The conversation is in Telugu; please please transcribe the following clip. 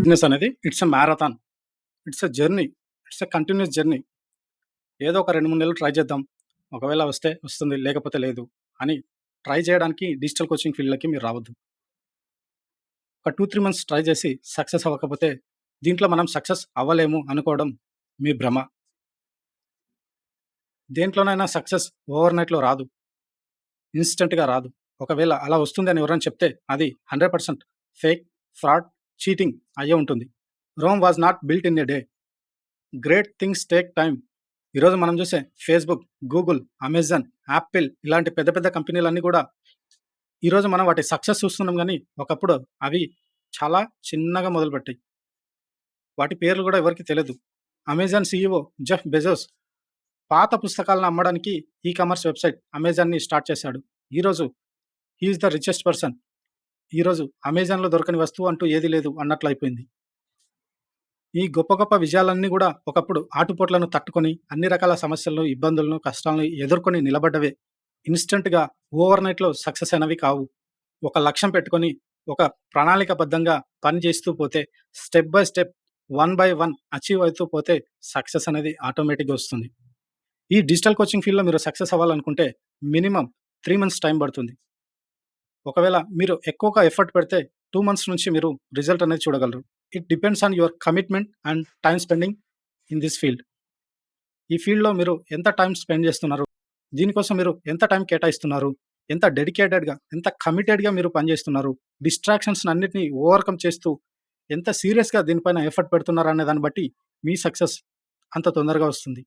బిజినెస్ అనేది it's a marathon. It's a journey. It's a continuous journey. ఏదో ఒక 2, 3 నెలలు ట్రై చేద్దాం. ఒకవేళ వస్తే వస్తుంది. లేకపోతే లేదు అని ట్రై చేయడానికి డిజిటల్ కోచింగ్ ఫీల్డ్‌లోకి మీరు రావద్దు. ఒక 2, 3 మంత్స్ ట్రై చేసి సక్సెస్ అవ్వకపోతే దీంట్లో మనం సక్సెస్ అవ్వలేము అనుకోవడం మీ భ్రమ. దేంట్లోనైనా సక్సెస్ ఓవర్‌నైట్‌లో రాదు. ఇన్‌స్టంట్‌గా రాదు. ఒకవేళ అలా వస్తుంది అని ఎవరైనా చెప్తే అది 100% ఫేక్, ఫ్రాడ్, చీటింగ్ అయ్యే ఉంటుంది. Rome was not built in a day. Great things take time. ఈరోజు మనం చూసే ఫేస్‌బుక్, గూగుల్, అమెజాన్, యాపిల్ ఇలాంటి పెద్ద పెద్ద కంపెనీలన్నీ కూడా ఈరోజు మనం వాటి సక్సెస్ చూస్తున్నాం గానీ, ఒకప్పుడు అవి చాలా చిన్నగా మొదలుపెట్టాయి. వాటి పేర్లు కూడా ఎవరికీ తెలీదు. అమెజాన్ సీఈఓ జెఫ్ బెజోస్ పాత పుస్తకాలను అమ్మడానికి ఈ కామర్స్ వెబ్‌సైట్ అమెజాన్‌ని స్టార్ట్ చేశాడు. ఈరోజు he is the richest person. ఈరోజు అమెజాన్‌లో దొరకని వస్తువు అంటూ ఏది లేదు అన్నట్లు అయిపోయింది. ఈ గొప్ప గొప్ప విజయాలన్నీ కూడా ఒకప్పుడు ఆటుపోట్లను తట్టుకొని అన్ని రకాల సమస్యలను, ఇబ్బందులను, కష్టాలను ఎదుర్కొని నిలబడ్డవే. ఇన్‌స్టంట్‌గా ఓవర్‌నైట్‌లో సక్సెస్ అయినవి కావు. ఒక లక్ష్యం పెట్టుకొని, ఒక ప్రణాళికాబద్ధంగా పని చేస్తూ పోతే, step by step, one by one achieve అవుతూ పోతే సక్సెస్ అనేది ఆటోమేటిక్‌గా వస్తుంది. ఈ డిజిటల్ కోచింగ్ ఫీల్డ్‌లో మీరు సక్సెస్ అవ్వాలనుకుంటే మినిమమ్ 3 మంత్స్ టైం పడుతుంది. ఒకవేళ మీరు ఎక్కువగా ఎఫర్ట్ పెడితే 2 మంత్స్ నుంచి మీరు రిజల్ట్ అనేది చూడగలరు. It depends on your commitment and time spending in this field. ఈ ఫీల్డ్‌లో మీరు ఎంత టైమ్ స్పెండ్ చేస్తున్నారు? దీనికోసం మీరు ఎంత టైం కేటాయిస్తున్నారు? ఎంత డెడికేటెడ్‌గా, ఎంత కమిటెడ్‌గా మీరు పనిచేస్తున్నారు? డిస్ట్రాక్షన్స్ అన్నిటిని ఓవర్‌కమ్ చేస్తూ ఎంత సీరియస్‌గా దీనిపైన ఎఫర్ట్ పెడుతున్నారనే దాన్ని బట్టి మీ సక్సెస్ అంత తొందరగా వస్తుంది.